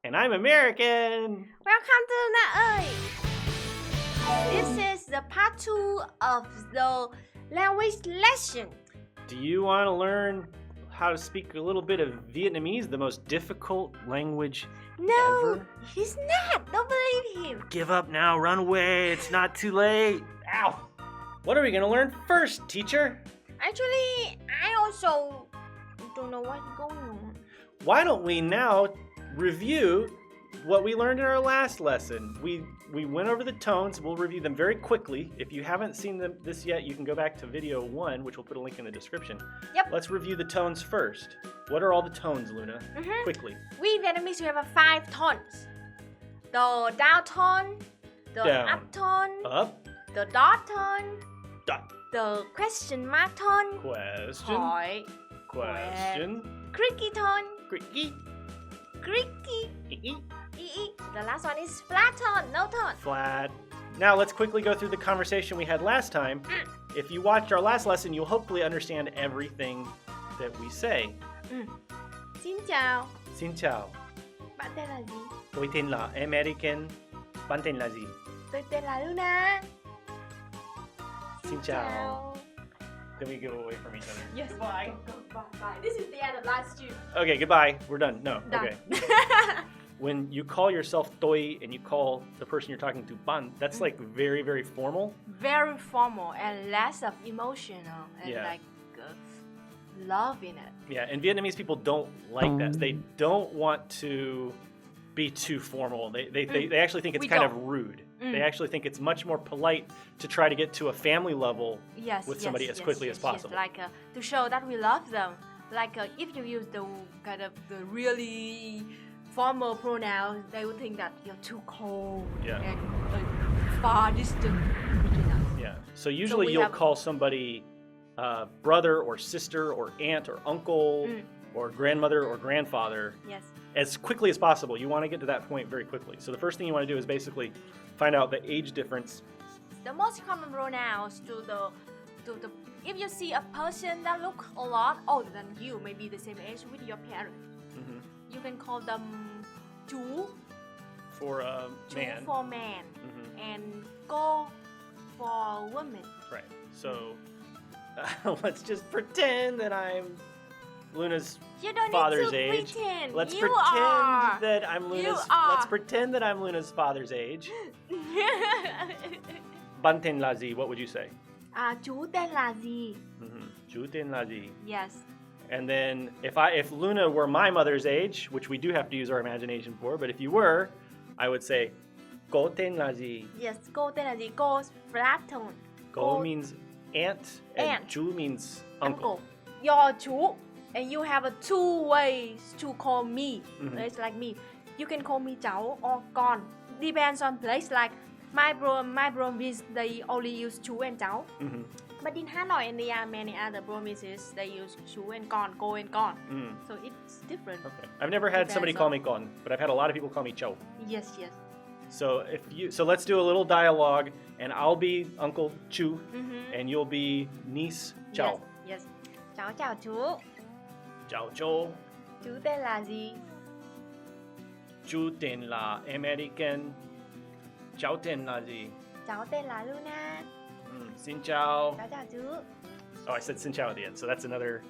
And I'm Emerican. Welcome to Na ơi. This is the part 2 of the language lesson. Do you want to learn how to speak a little bit of Vietnamese, the most difficult language No, ever? he's not. Don't believe him. Give up now, run away, it's not too late. Ow! What are we going to learn first, teacher? Actually, I also don't know what's going on. Why don't we now review what we learned in our last lesson? We went over the tones. We'll review them very quickly. If you haven't seen this yet, you can go back to video 1, which we'll put a link in the description. Yep. Let's review the tones first. What are all the tones, Luna? Quickly. We Vietnamese, we have 5 tones. The down tone, the Down. up tone, Up, the dot tone, dot, the question mark tone, question, hỏi, question, creaky tone, creaky, creaky, ee, ee. The last one is flat tone, no tone. flat. Now let's quickly go through the conversation we had last time. If you watched our last lesson, you'll hopefully understand everything that we say. Xin chào, Xin chào, bạn tên là gì? tôi tên là Emerican. Bạn tên là gì? Tôi tên là Luna. Xin chào. Then we go away from each other. Yes, bye. Bye. This is the end of live stream. Okay, goodbye. We're done. No, Done. okay. When you call yourself tôi and you call the person you're talking to ban, that's like very, very formal. Very formal and less of emotional and Yeah. like love in it. Yeah, and Vietnamese people don't like that. They don't want to be too formal. They actually think it's We kind don't. of rude. They actually think it's much more polite to try to get to a family level Yes, with somebody as quickly as possible. Like to show that we love them. Like if you use the kind of the really formal pronouns, they would think that you're too cold Yeah. and far distant between us. Yeah. So usually we you'll have- call somebody brother or sister or aunt or uncle or grandmother or grandfather Yes. as quickly as possible. You want to get to that point very quickly. So the first thing you want to do is basically find out the age difference. The most common pronouns to the if you see a person that look a lot older than you, maybe the same age with your parents, you can call them chú For a man. for man and cô for woman. Right. So let's just pretend that I'm Luna's You don't father's need to age. pretend. Let's you pretend are. that I'm Luna's. are. Let's pretend that I'm Luna's father's age. Ban tên là gì? What would you say? Chú tên là gì? Chú tên là gì? Yes. And then if Luna were my mother's age, which we do have to use our imagination for, but if you were, I would say cô tên là gì? Yes. Cô tên là gì? Cô flat tone. Cô means aunt, and Aunt. chú means uncle. Your chú. And you have 2 ways to call me. It's like me. You can call me cháu or con. Depends on place. Like my province, they only use chú and cháu. But in Hanoi and there are many other provinces, they use chú and con, cô and con. So it's different. Okay. I've never had somebody Depends call on- me con, but I've had a lot of people call me chou. Yes, yes. So let's do a little dialogue, and I'll be Uncle Chu, and you'll be niece Chao. Yes. Cháu chào chú. Chao Chou. Chú tên là gì? Chú tên là Emerican. Cháu tên là gì? Cháu tên là Luna. Xin chào. Cháu chào chú. Oh, I said xin chào at the end, so that's another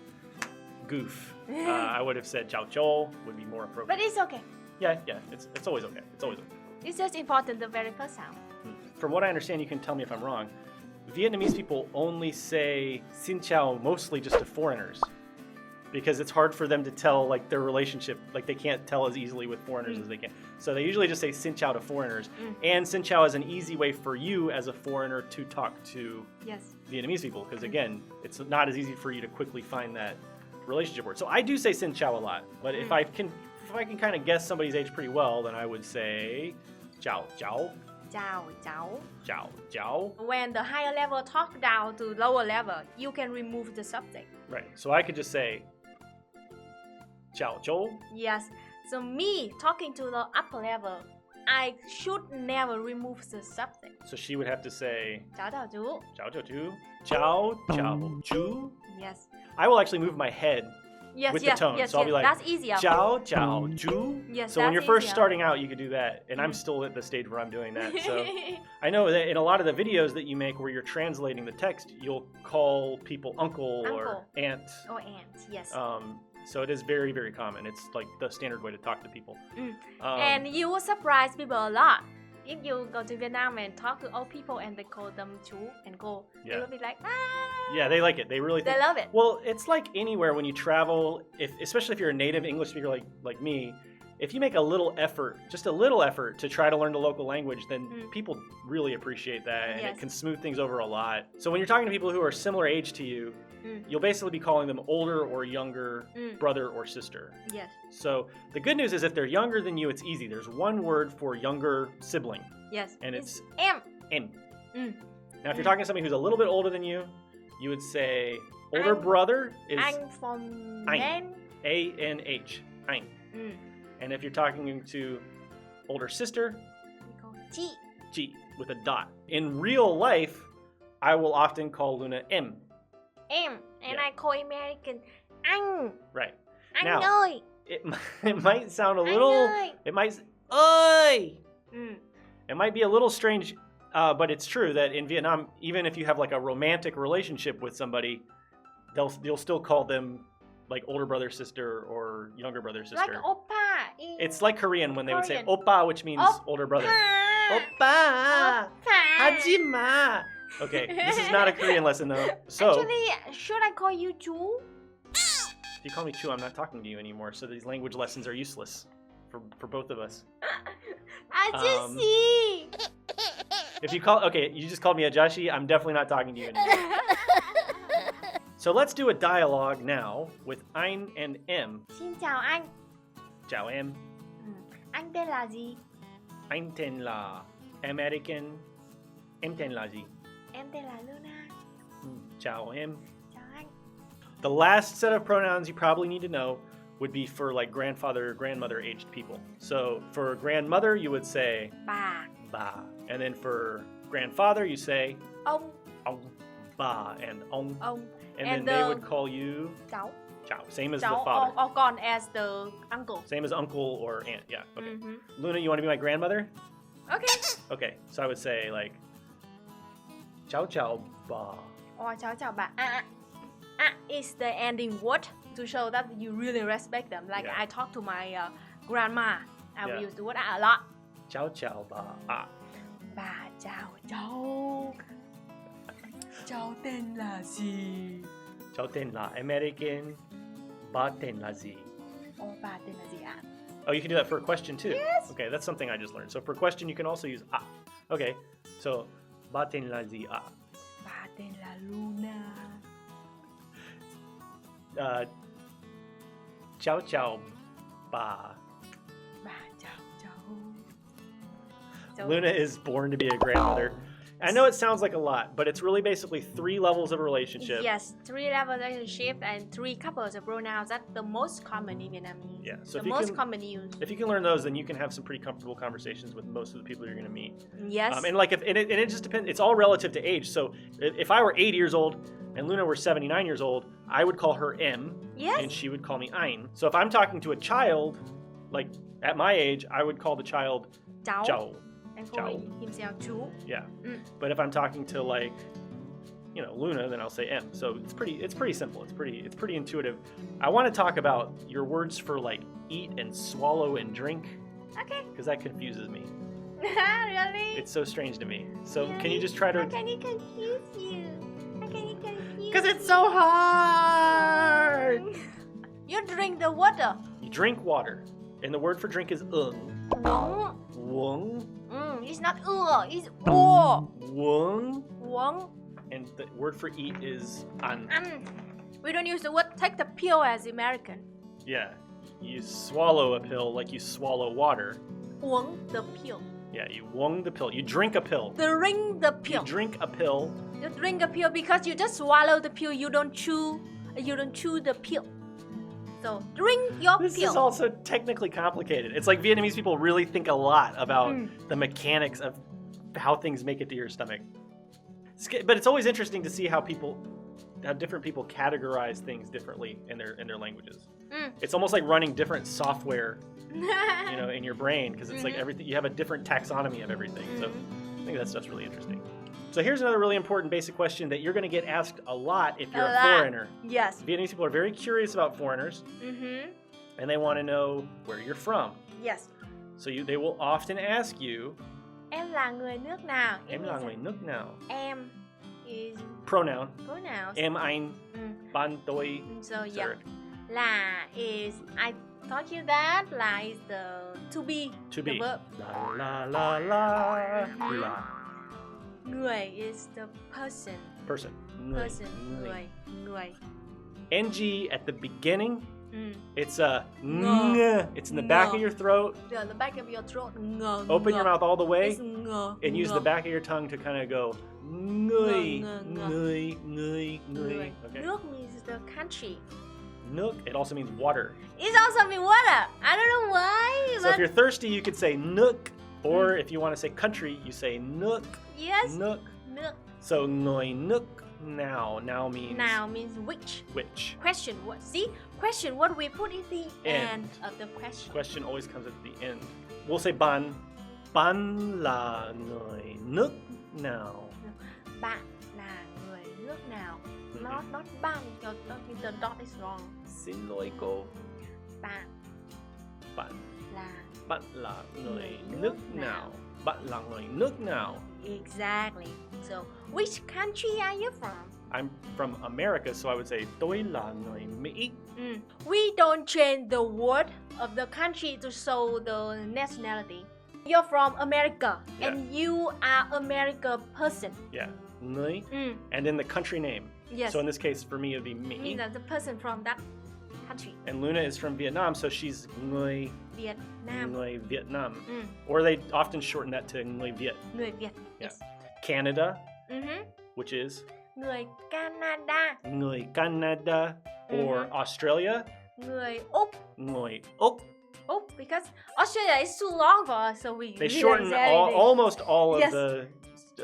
goof. I would have said chao chou would be more appropriate. But it's okay. Yeah, it's always okay. It's always okay. It's just important the very first sound. From what I understand, you can tell me if I'm wrong. Vietnamese people only say xin chào mostly just to foreigners because it's hard for them to tell like their relationship, like they can't tell as easily with foreigners as they can. So they usually just say xin chào to foreigners. And xin chào is an easy way for you as a foreigner to talk to Yes. Vietnamese people because again, it's not as easy for you to quickly find that relationship word. So I do say xin chào a lot, but if I can kind of guess somebody's age pretty well, then I would say chào chào. Chào cháu. Chào chào. When the higher level talk down to lower level, you can remove the subject. Right. So I could just say chào chou. Yes. So me talking to the upper level, I should never remove the subject. So she would have to say Cháu chào chú. chào chào chú. Chào chào chú. Yes. I will actually move my head Yes, with yes, the tone. yes, So I'll be like, that's easier. ciao, ciao, ju. Yes, So when that's you're first easier. starting out, you could do that. And I'm still at the stage where I'm doing that. So I know that in a lot of the videos that you make where you're translating the text, you'll call people uncle or Uncle. aunt. Or aunt, yes. So it is very, very common. It's like the standard way to talk to people. And you will surprise people a lot. If you go to Vietnam and talk to old people and they call them chú and cô, they Yeah. will be like, Yeah, they like it. They really they think. love it. Well, it's like anywhere when you travel, especially if you're a native English speaker like me, if you make a little effort, just a little effort to try to learn the local language, then people really appreciate that, and Yes. it can smooth things over a lot. So when you're talking to people who are similar age to you, you'll basically be calling them older or younger brother or sister. Yes. So the good news is if they're younger than you, it's easy. There's one word for younger sibling, Yes. and it's em. en. Now, if you're talking to somebody who's a little bit older than you, you would say older brother is Anh from Anh. men. A-N-H, Anh. And if you're talking to older sister, We call chị. G, with a dot. In real life, I will often call Luna M. Em. And Yeah. I call American anh. Right. Anh Now, ơi. It might sound a Anh little, ơi. it might, oi! Mm. It might be a little strange, but it's true that in Vietnam, even if you have like a romantic relationship with somebody, you'll still call them like older brother, sister, or younger brother, sister. Like oppa. It's like Korean when they would say Korean. oppa, which means older brother. Oppa! Hajima! Okay, this is not a Korean lesson though. So, Actually, should I call you chú? if you call me Chu, I'm not talking to you anymore, so these language lessons are useless for both of us. I just see. If you you just called me a Jashi, I'm definitely not talking to you anymore. So let's do a dialogue now with Ein and M. Xin chào anh. Chào em. Anh tên là gì? Anh tên là Emerican. Em tên là gì? Em tên là Luna. Chào em. Chào anh. The last set of pronouns you probably need to know would be for like grandfather or grandmother aged people. So for grandmother, you would say Bà. ba. And then for grandfather, you say Ông. ông, ba, and ông. Ông. And And then they would call you Cháu. Chao. Same as Cháu the father. or con as the uncle. Same as uncle or aunt. Yeah. Okay. Mhm. Luna, you want to be my grandmother? Okay. Okay. So I would say like Chao Chao Ba. Or cháu chào bà. Is the ending word to show that you really respect them. Like Yeah. I talk to my grandma. I will Yeah. use the word a lot. Chao Chao Ba. Ah. Bà chào cháu. Cháu tên là gì? Chao tên là Emerican. Ba tên là gì? Ồ, bà tên là gì ạ? Oh, you can do that for a question too. Yes. Okay, that's something I just learned. So for a question, you can also use ah. Okay. So ba tên là gì ah? Bà tên là Luna. Chao Chao Ba. Bà chào cháu. So, Luna is born to be a grandmother. I know it sounds like a lot, but it's really basically 3 levels of a relationship. yes, 3 level relationship and 3 couples of pronouns. That's the most common in Vietnamese. Yeah, so the if you most can- common use. If you can learn those, then you can have some pretty comfortable conversations with most of the people you're going to meet. Yes. And like and it just depends. It's all relative to age. So if I were 80 years old and Luna were 79 years old, I would call her M, Yes. and she would call me Ein. So if I'm talking to a child, like at my age, I would call the child cháu. Chao. And Cháu. call himself chú. Yeah. Mm. But if I'm talking to like, Luna, then I'll say M. So it's pretty simple. It's pretty intuitive. I want to talk about your words for like eat and swallow and drink, Okay. because that confuses me. Really? It's so strange to me. So Really? can you just try to? How can it confuse you? How can it confuse Because it's so hard. You drink the water. You drink water, and the word for drink is Uống. Wung. It's not it's uống. Wung. Uống. And the word for eat is an. We don't use the word take the pill as American. Yeah. You swallow a pill like you swallow water. Uống the pill. Yeah, you wung the pill. You drink a pill. Drink the pill. You drink a pill. You drink a pill because you just swallow the pill. You don't chew the pill. So drink your This pill. is also technically complicated. It's like Vietnamese people really think a lot about the mechanics of how things make it to your stomach. But it's always interesting to see how people different people categorize things differently in their languages. Mm. It's almost like running different software, in your brain, because it's like everything. You have a different taxonomy of everything. So I think that stuff's really interesting. So here's another really important basic question that you're going to get asked a lot if you're a foreigner. Yes. Vietnamese people are very curious about foreigners, and they want to know where you're from. Yes. So they will often ask you, Em là người nước nào? Em là người nước nào? Em is Pronoun. pronouns. Em, anh, ban, tôi. So yeah. Sir. Là is, I taught you that. Là is the to be. To the be. verb. La, la, la, la. La. Người is the person. Person. Person. Người. Người. NG at the beginning, it's a Ng. It's in the back of your throat. The back of your throat. Ng. Open your mouth all the way It's ng. and use the back of your tongue to kind of go người, Ng. người, người, người. Okay. Nước means the country. Nước, it also means water. It also means water. I don't know why. So if but you're thirsty, you could say nước, or if you want to say country, you say nước. yes. Nước. Nước. So người nước nào. Now means Now means which. which. Question what? See? Question what we put in the End. end of the question. Question always comes at the end. We'll say ban. Ban là người nước nào. Bạn là người nước nào? Not bạn. The dot is wrong. Xin lỗi cô. Bạn Bạn. là Người nước nào. Bạn là người nước nào. exactly. So which country are you from? I'm from America, so I would say tôi là người Mỹ. We don't change the word of the country to show the nationality. You're from America and you are American person. Yeah. Người. And then the country name. Yes. So in this case, for me, it would be Mỹ. Means that the person from that country. And Luna is from Vietnam, so she's người Vietnam. Vietnam. Or they often shorten that to người Viet. Người Việt. Yeah. Yes. Canada, which is Người Canada. người Canada. Or Australia, Người Úc. người Úc. Úc, because Australia is too long for us, so we They shorten almost all of the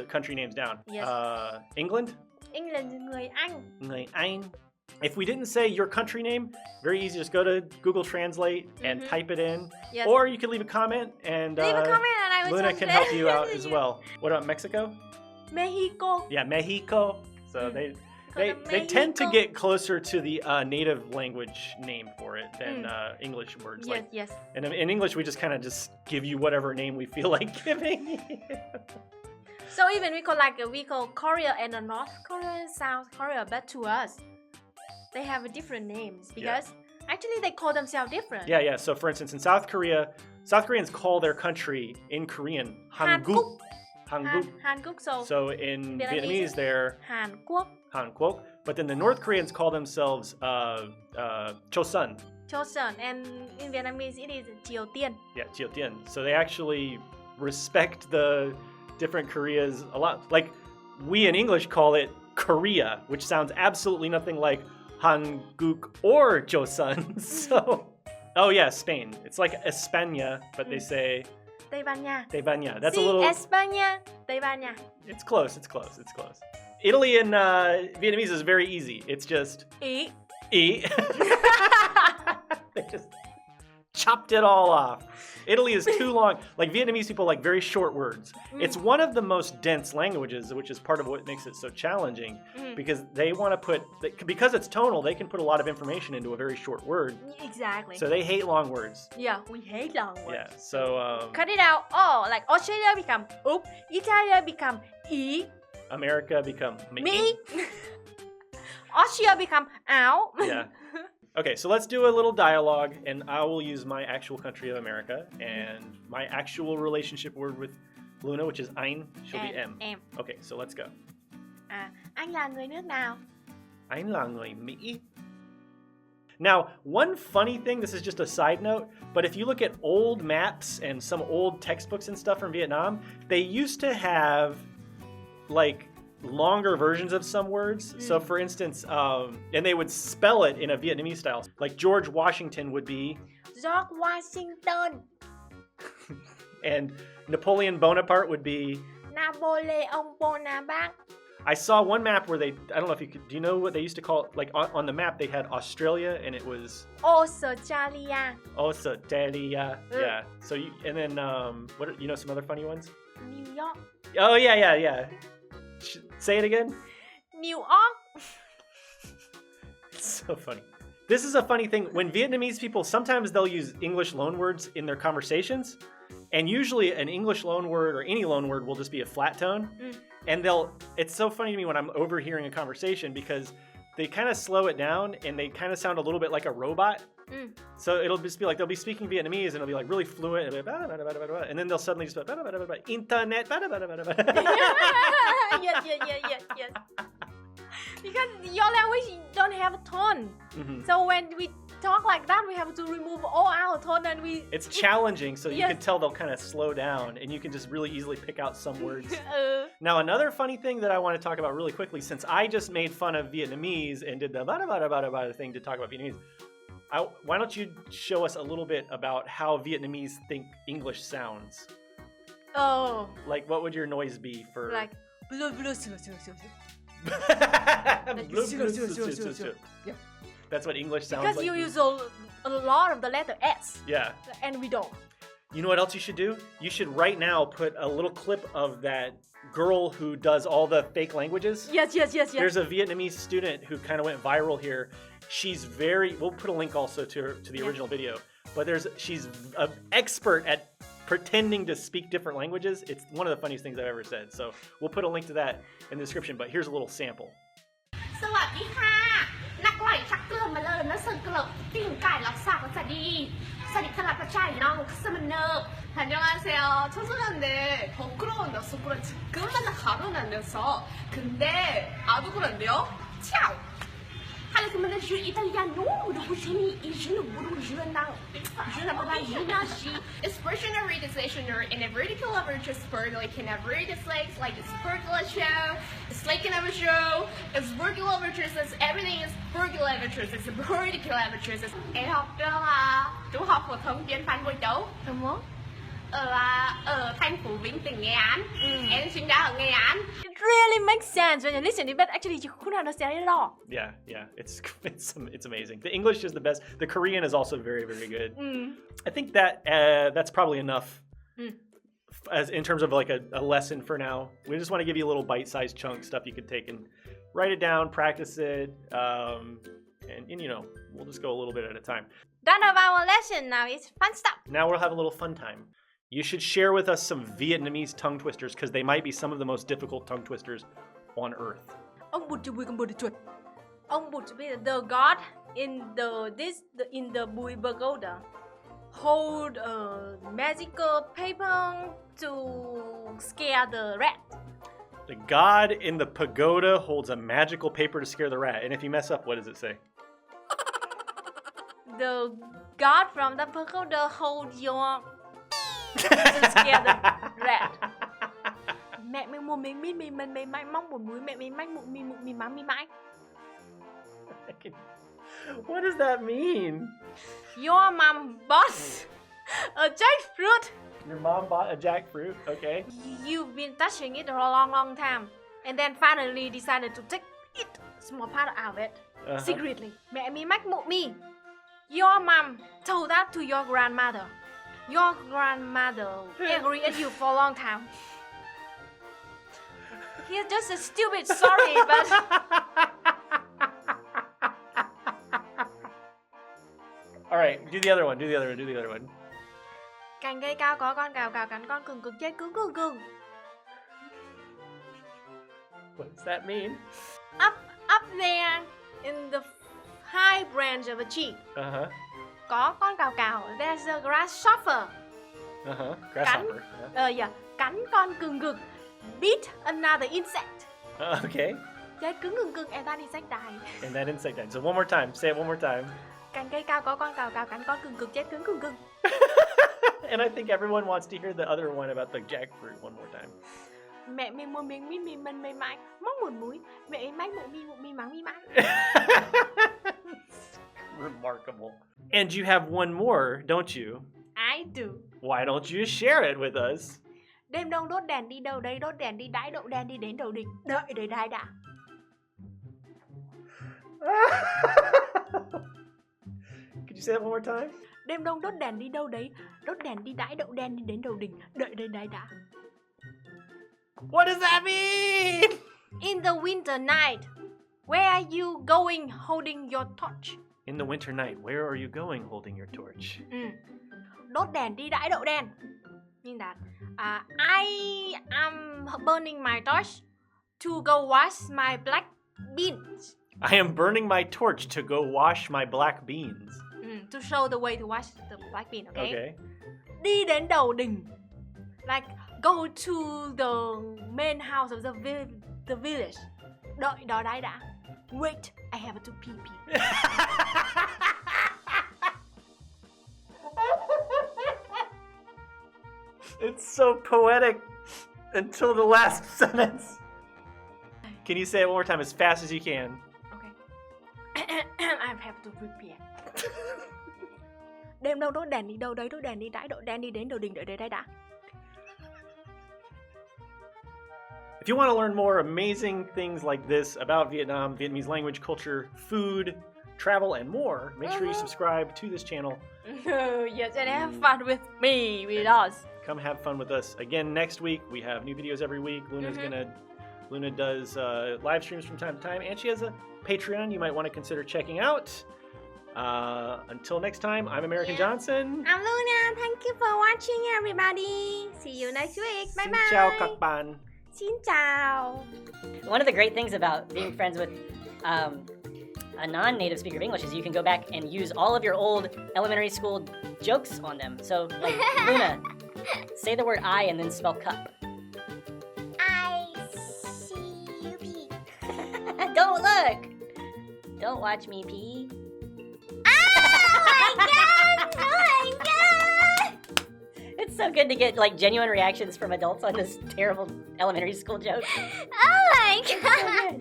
country names down. Yes. England, England, người Anh. người Anh. If we didn't say your country name, very easy. Just go to Google Translate and type it in. Yes. Or you can leave a comment and Leave a comment and I will Luna can help you out as well. What about Mexico? Mexico. Yeah, Mexico. So they Mexico. tend to get closer to the native language name for it than English words. Yes, yes. And in English, we just kind of just give you whatever name we feel like giving. So even we call Korea and North Korea and South Korea, but to us, they have different names because actually they call themselves different. Yeah. So for instance, in South Korea, South Koreans call their country in Korean Hanguk. Hanguk. Hanguk. So in Vietnamese, they're Hàn Quốc. Hankwok. But then the North Koreans call themselves Chosun. Chosun, and in Vietnamese it is Triều Tiên. Yeah, Triều Tiên. So they actually respect the different Koreas a lot. Like we in English call it Korea, which sounds absolutely nothing like Hanguk or Chosun. So, oh yeah, Spain. It's like España, but they say Tây Ban Nha. Tây Ban Nha. That's a Sí, little. España, Tây Ban Nha. It's close. It's close. It's close. Italy and Vietnamese is very easy. It's just Ý. They just chopped it all off. Italy is too long. Like Vietnamese people like very short words. It's one of the most dense languages, which is part of what makes it so challenging because they want to put, because it's tonal, they can put a lot of information into a very short word. Exactly. So they hate long words. Yeah, we hate long words. Yeah, so cut it out. Oh, like Australia become Úc, Italy become Ý, America become Mỹ, Austria become Áo. Yeah. Okay, so let's do a little dialogue, and I will use my actual country of America and my actual relationship word with Luna, which is Ein. She'll be M. Em. Okay, so let's go. Anh là người nước nào? Anh là người Mỹ. Now, one funny thing, this is just a side note, but if you look at old maps and some old textbooks and stuff from Vietnam, they used to have like longer versions of some words. So for instance, and they would spell it in a Vietnamese style. Like George Washington would be George Washington. and Napoleon Bonaparte would be Napoleon Bonaparte. I saw one map where I don't know if you could, do you know what they used to call it? Like on the map, they had Australia and it was Australia. Australia. Yeah. So and then, you know some other funny ones? New York. Oh, yeah. Say it again. New York. It's so funny. This is a funny thing. When Vietnamese people, sometimes they'll use English loanwords in their conversations. And usually an English loanword or any loanword will just be a flat tone. And it's so funny to me when I'm overhearing a conversation because they kind of slow it down and they kind of sound a little bit like a robot. So it'll just be like, they'll be speaking Vietnamese and it'll be like really fluent. And then they'll suddenly just be internet. Yes. Because your language don't have a tone. So when we talk like that, we have to remove all our tone and It's challenging, so you can tell they'll kind of slow down and you can just really easily pick out some words. Now, another funny thing that I want to talk about really quickly, since I just made fun of Vietnamese and did the thing to talk about Vietnamese, why don't you show us a little bit about how Vietnamese think English sounds? Oh. Like, what would your noise be for... Like... Yeah. That's what English sounds because like. Because you use a lot of the letter S. Yeah. And we don't. You know what else you should do? You should right now put a little clip of that girl who does all the fake languages. Yes. There's a Vietnamese student who kind of went viral here. She's we'll put a link also to the original video. But she's an expert at pretending to speak different languages. It's one of the funniest things I've ever said. So we'll put a link to that in the description, but here's a little sample. สวัสดีค่ะนักไหลชักเกลือมาเลยนะสึกกระโหลกปิ้งไก่หลักสากสวัสดีสวัสดีขนาดประชาน้องสมันเนอร์ 안녕하세요. 초조한데 부끄러운데 속으로 지금만 가로나면서 근데 아주 그런데요? 차오. Hallo, comment je italiano ou je ne expression of rediscussioner in a vertical average spur like in a vertical like it's vertical show, it's like an average show, it's vertical average, everything is vertical average, it's vertical average. Em học trung học phổ thông chuyên Phan Bội Châu. Đúng không? Ở thành phố Vĩnh, tỉnh Nghệ An. Em sinh ra ở Nghệ An. It really makes sense when you listen, but actually you couldn't understand it at all. Yeah, it's amazing. The English is the best. The Korean is also very, very good. I think that's probably enough as in terms of like a lesson for now. We just want to give you a little bite-sized chunk stuff you could take and write it down, practice it, and you know, we'll just go a little bit at a time. Done of our lesson, now it's fun stuff. Now we'll have a little fun time. You should share with us some Vietnamese tongue twisters because they might be some of the most difficult tongue twisters on earth. Ông Bụt to be the god in the Bui Pagoda hold a magical paper to scare the rat. The god in the pagoda holds a magical paper to scare the rat. And if you mess up, what does it say? The god from the pagoda hold your to scare the rat. Mẹ mình muốn mình mong một mũi mẹ mình mách mình mắng mi mãi. What does that mean? Your mom bought a jackfruit. Your mom bought a jackfruit, okay. You've been touching it for a long time, and then finally decided to take it, small part out of it, secretly. Mẹ mi mách mụ mi. Your mom told that to your grandmother. Your grandmother agreed with you for a long time. He's just a stupid story, but... Alright, do the other one. Cành cây cao có con cào cắn con cừng chết cứng. What does that mean? Up there in the high branch of a tree. Có con cào. There's a grasshopper. Grasshopper. Cắn con cừng beat another insect. Okay. Chết cứng, and that insect died. And that insect died. So one more time. Say it one more time. Cành cây cao có con cào cắn con cừng chết cứng. And I think everyone wants to hear the other one about the jackfruit one more time. Mẹ mình muốn mình mãi mong một múi. Mẹ mình mách mụ mi mắng mi mãi. Remarkable. And you have one more, don't you? I do. Why don't you share it with us? Đêm đông đốt đèn đi đâu đấy, đốt đèn đi đãi đậu đen đi đến đầu đỉnh, đợi đời đai đã. Could you say that one more time? Đêm đông đốt đèn đi đâu đấy, đốt đèn đi đãi đậu đen đi đến đầu đỉnh, đợi đời đai đã. What does that mean? In the winter night, where are you going holding your torch? In the winter night, where are you going holding your torch? Đốt đèn đi đãi đậu đen. Mean that I am burning my torch to go wash my black beans. I am burning my torch to go wash my black beans. To show the way to wash the black bean, okay? Okay. Đi đến đầu đình. Like go to the main house of the village. Đợi đó đãi đã. Wait, I have to pee pee. It's so poetic until the last sentence. Can you say it one more time as fast as you can? Okay. I have to prepare. Đêm đâu đốt đèn đi đâu đấy, đốt đèn đi đãi đậu đen đi đến đầu đình, đợi đấy đã. If you want to learn more amazing things like this about Vietnam, Vietnamese language, culture, food, travel, and more, make sure you subscribe to this channel. Yes, and have fun with me, with us. Come have fun with us. Again, next week, we have new videos every week. Luna does live streams from time to time, and she has a Patreon you might want to consider checking out. Until next time, I'm Emerican Johnson. I'm Luna. Thank you for watching, everybody. See you next week. Bye Xin bye. chào các bạn. Xin chào. One of the great things about being friends with a non-native speaker of English is you can go back and use all of your old elementary school jokes on them. So, like, Luna, say the word I and then spell cup. ICUP. Don't look! Don't watch me pee. Oh my god! Oh my god! It's so good to get, like, genuine reactions from adults on this terrible elementary school joke. Oh my god!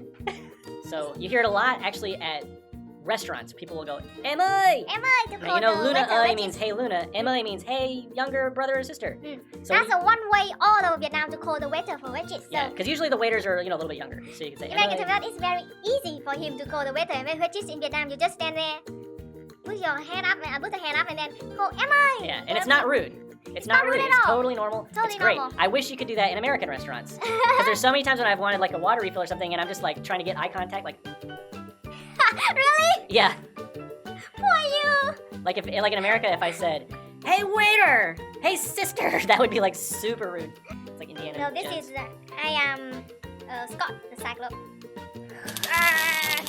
So, you hear it a lot, actually, at restaurants. People will go, Emily! Emily to Now, call you know, the Luna waiter, means hey Luna. Emily means hey younger brother or sister. So That's a one way all over Vietnam to call the waiter for wages. So yeah, because usually the waiters are, you know, a little bit younger. So you can say Emerican Emily. to it's very easy for him to call the waiter. And when wages in Vietnam, you just stand there, put your hand up, and put the hand up, and then call Emily. Yeah, and it's not rude. It's not rude. at It's all. totally normal. Totally it's great. normal. I wish you could do that in American restaurants. Because there's so many times when I've wanted like a water refill or something, and I'm just like trying to get eye contact, like Really? yeah. Poor you. Like in America, if I said, "Hey waiter," "Hey sister," that would be like super rude. It's like Indiana. No, this Jones. is I am Scott the Cyclops. Ah.